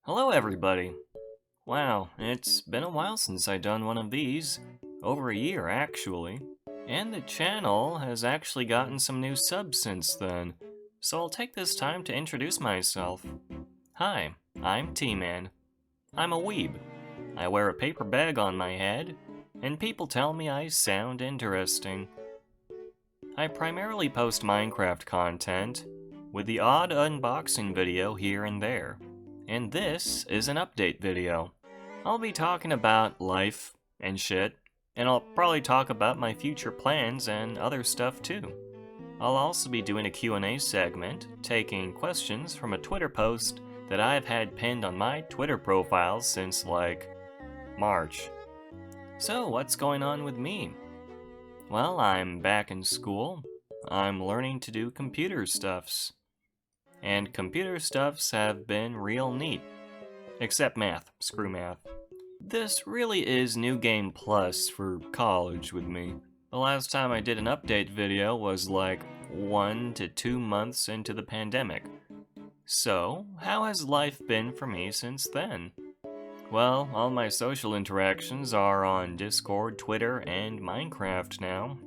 Hello, everybody. Wow, it's been a while since I done one of these. Over a year, actually. And the channel has actually gotten some new subs since then. So I'll take this time to introduce myself. Hi, I'm T-Man. I'm a weeb. I wear a paper bag on my head, and people tell me I sound interesting. I primarily post Minecraft content, with the odd unboxing video here and there. And this is an update video. I'll be talking about life and shit, and I'll probably talk about my future plans and other stuff too. I'll also be doing a Q&A segment, taking questions from a Twitter post that I've had pinned on my Twitter profile since like March. So what's going on with me? Well, I'm back in school. I'm learning to do computer stuffs. And computer stuffs have been real neat. Except math. Screw math. This really is New Game Plus for college with me. The last time I did an update video was like 1 to 2 months into the pandemic. So, how has life been for me since then? Well, all my social interactions are on Discord, Twitter, and Minecraft now.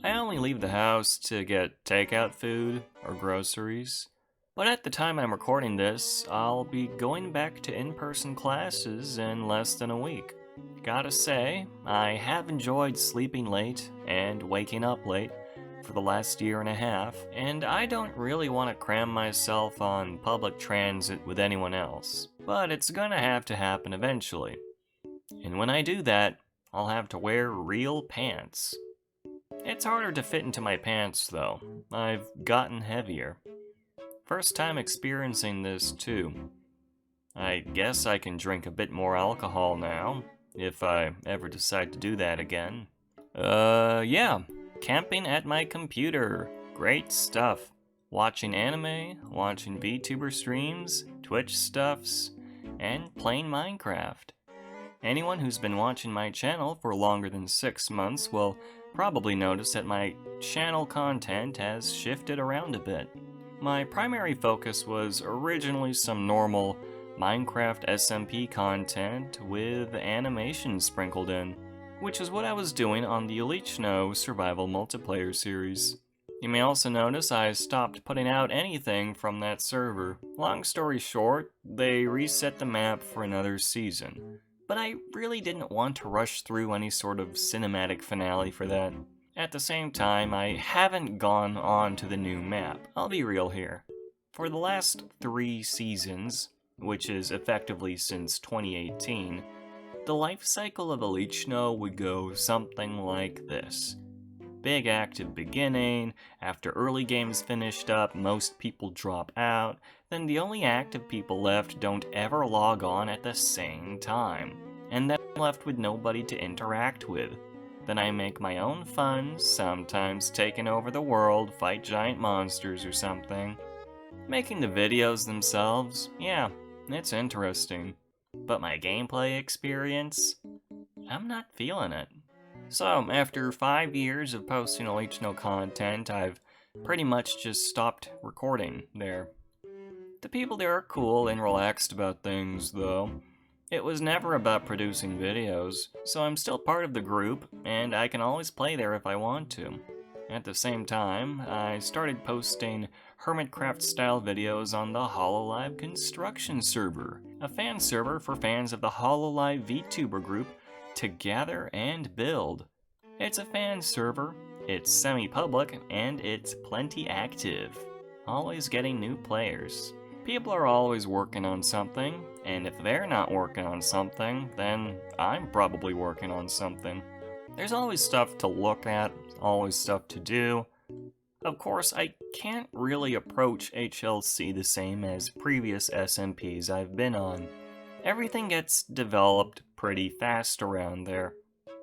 I only leave the house to get takeout food or groceries. But at the time I'm recording this, I'll be going back to in-person classes in less than a week. Gotta say, I have enjoyed sleeping late and waking up late for the last year and a half, and I don't really want to cram myself on public transit with anyone else. But it's gonna have to happen eventually. And when I do that, I'll have to wear real pants. It's harder to fit into my pants though. I've gotten heavier. First time experiencing this too. I guess I can drink a bit more alcohol now, if I ever decide to do that again. Yeah. Camping at my computer. Great stuff. Watching anime, watching VTuber streams, Twitch stuffs, and playing Minecraft. Anyone who's been watching my channel for longer than 6 months will probably notice that my channel content has shifted around a bit. My primary focus was originally some normal Minecraft SMP content with animation sprinkled in, which is what I was doing on the Elite Survival Multiplayer series. You may also notice I stopped putting out anything from that server. Long story short, they reset the map for another season, but I really didn't want to rush through any sort of cinematic finale for that. At the same time, I haven't gone on to the new map. I'll be real here. For the last 3 seasons, which is effectively since 2018, the life cycle of Elite Snow would go something like this. Big active beginning, after early games finished up, most people drop out, then the only active people left don't ever log on at the same time, and then I'm left with nobody to interact with. Then I make my own fun, sometimes taking over the world, fight giant monsters or something. Making the videos themselves, yeah, it's interesting. But my gameplay experience? I'm not feeling it. So, after 5 years of posting Elite content, I've pretty much just stopped recording there. The people there are cool and relaxed about things, though. It was never about producing videos, so I'm still part of the group, and I can always play there if I want to. At the same time, I started posting Hermitcraft style videos on the Hololive Construction server, a fan server for fans of the Hololive VTuber group to gather and build. It's a fan server, it's semi-public, and it's plenty active, always getting new players. People are always working on something, and if they're not working on something, then I'm probably working on something. There's always stuff to look at, always stuff to do. Of course, I can't really approach HLC the same as previous SMPs I've been on. Everything gets developed pretty fast around there,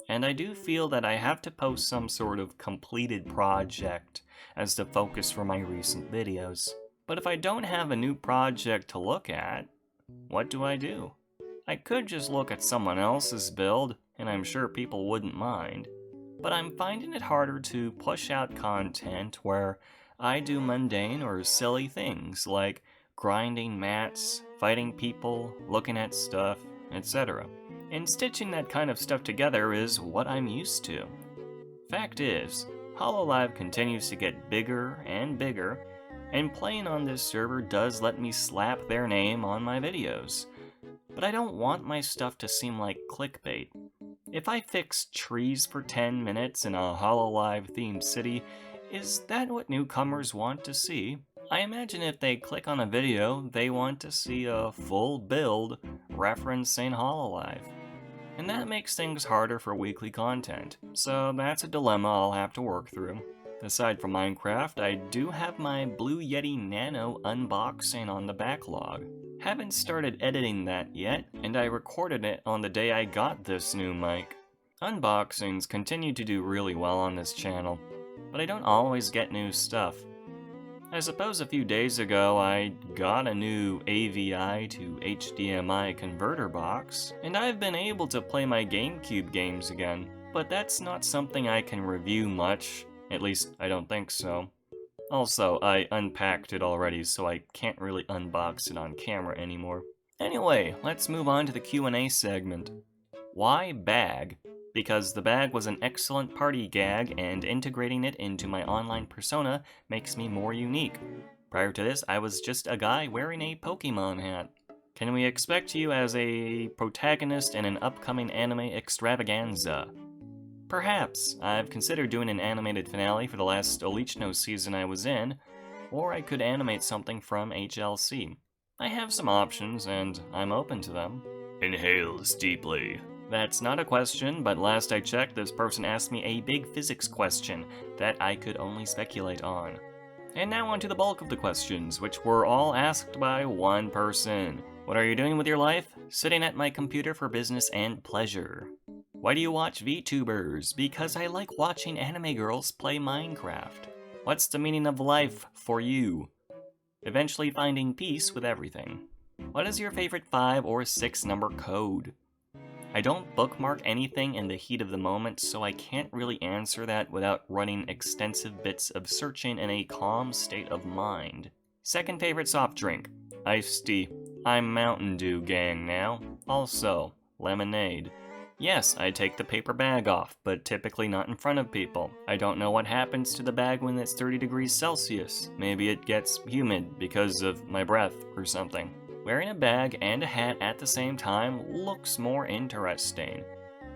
and I do feel that I have to post some sort of completed project as the focus for my recent videos. But if I don't have a new project to look at, what do? I could just look at someone else's build, and I'm sure people wouldn't mind. But I'm finding it harder to push out content where I do mundane or silly things, like grinding mats, fighting people, looking at stuff, etc. And stitching that kind of stuff together is what I'm used to. Fact is, Hololive continues to get bigger and bigger, and playing on this server does let me slap their name on my videos. But I don't want my stuff to seem like clickbait. If I fix trees for 10 minutes in a Hololive themed city, is that what newcomers want to see? I imagine if they click on a video, they want to see a full build referencing Hololive. And that makes things harder for weekly content, so that's a dilemma I'll have to work through. Aside from Minecraft, I do have my Blue Yeti Nano unboxing on the backlog. Haven't started editing that yet, and I recorded it on the day I got this new mic. Unboxings continue to do really well on this channel, but I don't always get new stuff. I suppose a few days ago I got a new AVI to HDMI converter box, and I've been able to play my GameCube games again, but that's not something I can review much, at least I don't think so. Also, I unpacked it already, so I can't really unbox it on camera anymore. Anyway, let's move on to the Q&A segment. Why bag? Because the bag was an excellent party gag, and integrating it into my online persona makes me more unique. Prior to this, I was just a guy wearing a Pokemon hat. Can we expect you as a protagonist in an upcoming anime extravaganza? Perhaps. I've considered doing an animated finale for the last Olichno season I was in, or I could animate something from HLC. I have some options, and I'm open to them. Inhales deeply. That's not a question, but last I checked, this person asked me a big physics question that I could only speculate on. And now on to the bulk of the questions, which were all asked by one person. What are you doing with your life? Sitting at my computer for business and pleasure. Why do you watch VTubers? Because I like watching anime girls play Minecraft. What's the meaning of life for you? Eventually finding peace with everything. What is your favorite 5 or 6 number code? I don't bookmark anything in the heat of the moment, so I can't really answer that without running extensive bits of searching in a calm state of mind. Second favorite soft drink? Iced tea. I'm Mountain Dew gang now. Also, lemonade. Yes, I take the paper bag off, but typically not in front of people. I don't know what happens to the bag when it's 30 degrees Celsius. Maybe it gets humid because of my breath or something. Wearing a bag and a hat at the same time looks more interesting.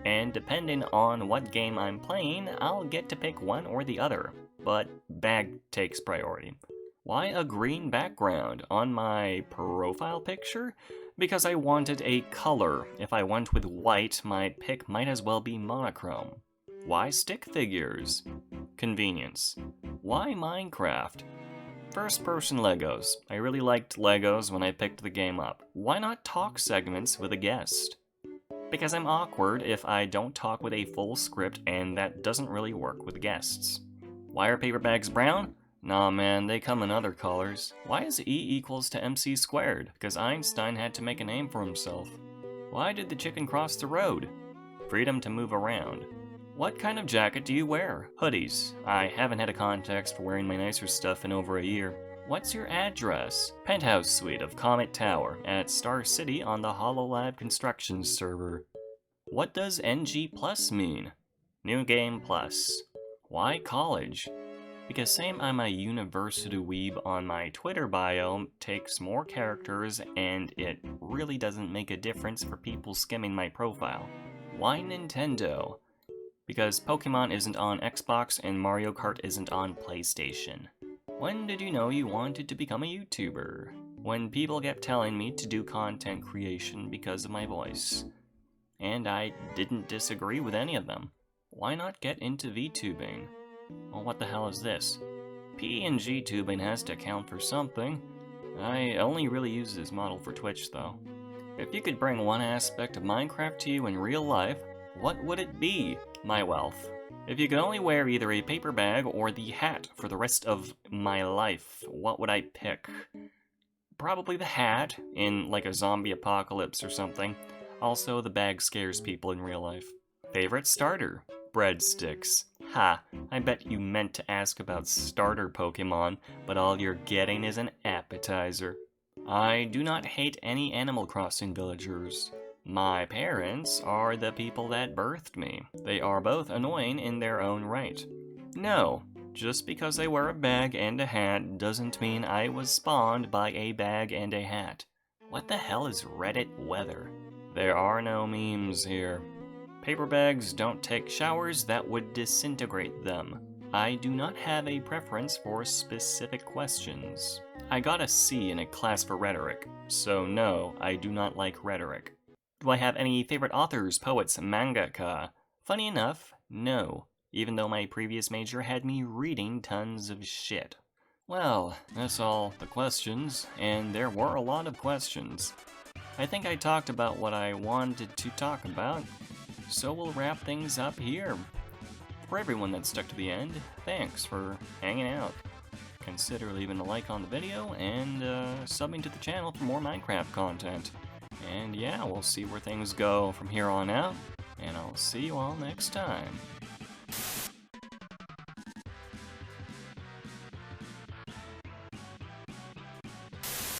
And depending on what game I'm playing, I'll get to pick one or the other. But bag takes priority. Why a green background on my profile picture? Because I wanted a color. If I went with white, my pick might as well be monochrome. Why stick figures? Convenience. Why Minecraft? First-person Legos. I really liked Legos when I picked the game up. Why not talk segments with a guest? Because I'm awkward if I don't talk with a full script, and that doesn't really work with guests. Why are paper bags brown? Nah man, they come in other colors. Why is E equals to MC squared? Because Einstein had to make a name for himself. Why did the chicken cross the road? Freedom to move around. What kind of jacket do you wear? Hoodies. I haven't had a context for wearing my nicer stuff in over a year. What's your address? Penthouse suite of Comet Tower at Star City on the Hololive construction server. What does NG Plus mean? New Game Plus. Why college? Because saying I'm a university weeb on my Twitter bio takes more characters, and it really doesn't make a difference for people skimming my profile. Why Nintendo? Because Pokemon isn't on Xbox and Mario Kart isn't on PlayStation. When did you know you wanted to become a YouTuber? When people kept telling me to do content creation because of my voice. And I didn't disagree with any of them. Why not get into VTubing? Well, what the hell is this? PNG tubing has to count for something. I only really use this model for Twitch though. If you could bring one aspect of Minecraft to you in real life, what would it be? My wealth. If you could only wear either a paper bag or the hat for the rest of my life, what would I pick? Probably the hat, in like a zombie apocalypse or something. Also, the bag scares people in real life. Favorite starter? Breadsticks. Ha, I bet you meant to ask about starter Pokemon, but all you're getting is an appetizer. I do not hate any Animal Crossing villagers. My parents are the people that birthed me. They are both annoying in their own right. No, just because they wear a bag and a hat doesn't mean I was spawned by a bag and a hat. What the hell is Reddit weather? There are no memes here. Paper bags don't take showers that would disintegrate them. I do not have a preference for specific questions. I got a C in a class for rhetoric, so no, I do not like rhetoric. Do I have any favorite authors, poets, mangaka? Funny enough, no, even though my previous major had me reading tons of shit. Well, that's all the questions, and there were a lot of questions. I think I talked about what I wanted to talk about, so we'll wrap things up here. For everyone that stuck to the end, thanks for hanging out. Consider leaving a like on the video and subbing to the channel for more Minecraft content. And yeah, we'll see where things go from here on out, and I'll see you all next time.